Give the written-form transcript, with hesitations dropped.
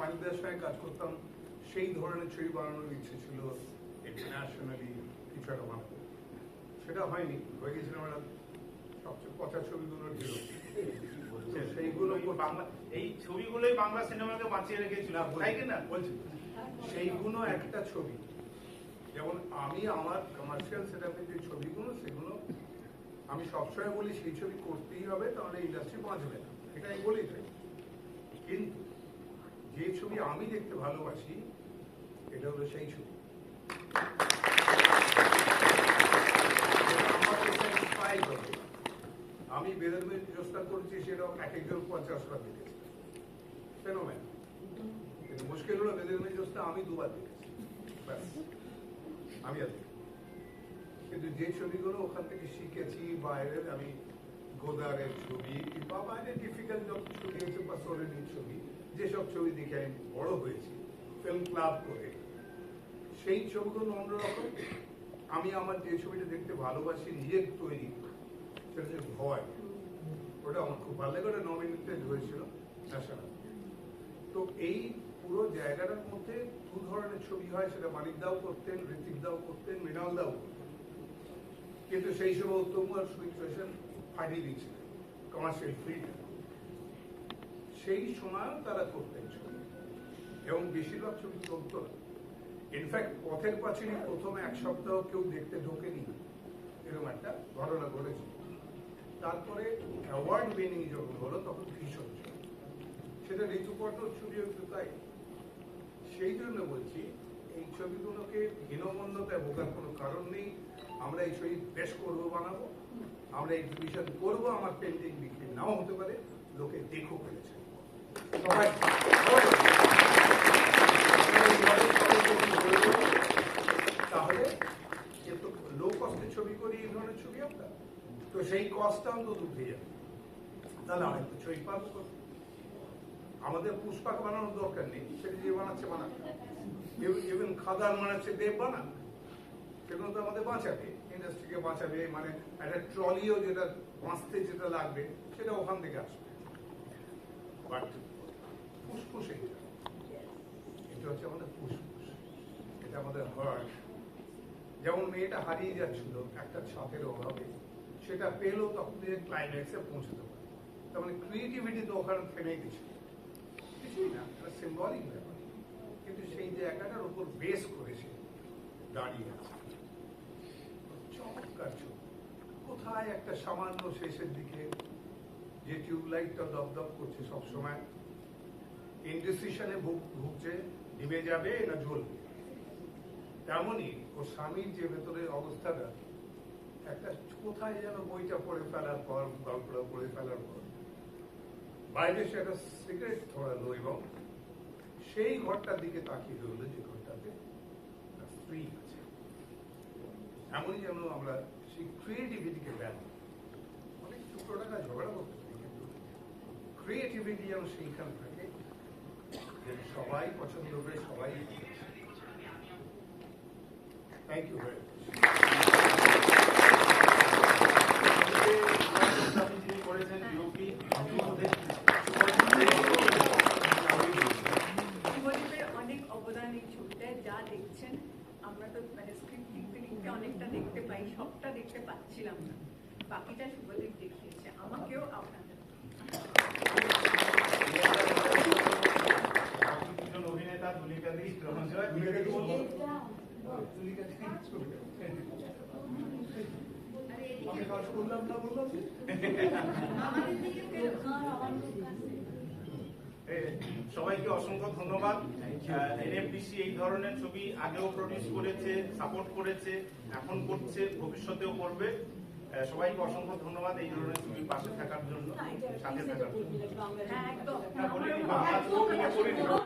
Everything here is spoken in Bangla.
মানিকদার সঙ্গে কাজ করতাম সেই ধরনের ছবি বানানোর ইচ্ছে ছিল, ইন্টারন্যাশনালি কিছু একটা বানাবো। সেটা হয়নি, হয়ে গেছিল আমরা সবচেয়ে পচা ছবিগুলোর হিরো। সেইগুলো বাংলা, এই ছবিগুলোই বাংলা সিনেমাকে বাঁচিয়ে রেখেছিল, তাই কিনা বলছি। সেইগুলো একটা ছবি, যেমন আমি আমার কমার্শিয়াল সেটআপে যে ছবিগুলো, সেগুলো আমি সবসময় বলি সেই ছবি করতেই হবে, তাহলে ইন্ডাস্ট্রি বাঁচবে না, এটা আমি বলেই থাকি। কিন্তু যে ছবি আমি দেখতে ভালোবাসি, এটা হলো সেই ছবি। আমি বেদরমের চেষ্টা করছি, সেটাও এক একজন 50বার দেখেছি, ফেনোমেন। কিন্তু মুশকিল হলো বেদরমের চেষ্টা আমি 2বার দেখেছি, আমি আর কিন্তু যে ছবিগুলো ওখান থেকে শিখেছি, বাইরের আমি গোদারের ছবি বা বাইরের ডিফিকাল্ট যত ছবি হয়েছে বা সোরেনির ছবি, যেসব ছবি দেখে আমি বড় হয়েছি ফিল্ম ক্লাব করে, সেই ছবিগুলো অন্যরকম। আমি আমার যে ছবিটা দেখতে ভালোবাসি নিজের তৈরি, সেটা হচ্ছে ভয়। ওটা আমার খুব ভালো লাগে, ওটা নমিনেটেড হয়েছিল ন্যাশনাল। তো এই পুরো জায়গাটার মধ্যে দু ধরনের ছবি হয়, সেটা মানিক দাও করতেন, ঋত্বিক দাও করতেন, মৃণাল দাও করতেন। কিন্তু সেই সময় উত্তম আর সুইট ফ্যাশন ফাটিয়ে দিয়েছিলেন কমার্শিয়াল ফিল্ড। সেই সময় তারা করতেন ছবি, এবং বেশিরভাগ ছবি চলত না। ইনফ্যাক্ট পথের পাঁচালী প্রথম 1 সপ্তাহ কেউ দেখতে ঢোকেনি, এরকম একটা ঘটনা ঘটেছিল। তারপরে অ্যাওয়ার্ড উইনিং যখন হলো, তখন ভীষণ সেটা ঋতুপর্ণর ছবি হচ্ছে তাই। সেই জন্য বলছি, এই ছবিগুলোকে হীনমন্যতায় ভোগার কোনো কারণ নেই। আমরা এই ছবি বেশ করবো, বানাবো, আমরা এক্সিবিশন করবো, আমার পেন্টিং বিক্রি নাও হতে পারে, লোকে দেখো ফেলেছে সবাই। তাহলে কিন্তু লো কস্টের ছবি করি, এই ধরনের ছবি আমরা, তো সেই কস্টটা অন্তত উঠে যাবে, তাহলে আমরা একটু ছবি পাবো। আমাদের পুষ্পাক বানানোর দরকার নেই, সেটা যে বানাচ্ছে বানাক, ইভেন খাদার বানাচ্ছে দেব বানাক, সেগুলো তো আমাদের বাঁচাবে, ইন্ডাস্ট্রিকে বাঁচাবে। মানে একটা ট্রলিও যেটা বাঁচতে যেটা লাগবে, সেটা ওখান থেকে আসবে। বাট ফুসফুস এটা হচ্ছে আমাদের ফুসফুস, এটা আমাদের হার্ট। যেমন মেয়েটা হারিয়ে যাচ্ছিল একটা ছাপের অভাবে, সেটা পেলো, তখন ক্লাইম্যাক্সে পৌঁছতে পারে। তার মানে ক্রিয়েটিভিটি তো ওখানে থেমে গেছিল, কিছুই না, একটা সিম্বলিক ব্যাপার। কিন্তু সেই জায়গাটার উপর বেস করেছে দাঁড়িয়ে আছে। চমৎকার ছবি। কোথায় একটা সামান্য শেষের দিকে যে টিউবলাইটটা দপদপ করছে সবসময়, ইনডিসিশনে ভুগছে, নিভে যাবে না জ্বলবে, তেমনই ও স্বামীর যে ভেতরের অবস্থাটা, একটা কোথায় যেন বইটা পড়ে ফেলার পর, গল্পটা পড়ে ফেলার পর বাইরে সে একটা সিগারেট ধরালো, এবং সেই ঘরটার দিকে তাকিয়ে রইল যে ঘরটাতে স্ত্রী আছে। এমনই যেন আমরা সেই ক্রিয়েটিভিটিকে ব্যান, অনেক টুকরো টাকা ঝগড়া করতে পারি, কিন্তু ক্রিয়েটিভিটি যেন সেইখানে থাকে, সবাই পছন্দ করে, সবাই। থ্যাংক ইউ ভেরি অনেক অবদান এই ছবিটায়। যা দেখছেন, আমরা তো মানে স্ক্রিপ্ট লিখতে লিখতে অনেকটা দেখতে পাই, সবটা দেখতে পাচ্ছিলাম না, বাকিটা শুভদীপ দেখিয়েছে আমাকেও, আপনাদের অভিনেতা তুলিকাদি সবাইকে অসংখ্য ধন্যবাদ। এনএফডিসি এই ধরনের ছবি আগেও প্রডিউস করেছে, সাপোর্ট করেছে, এখন করছে, ভবিষ্যতেও করবে। সবাইকে অসংখ্য ধন্যবাদ এই ধরনের ছবি পাশে থাকার জন্য, সাথে থাকার জন্য।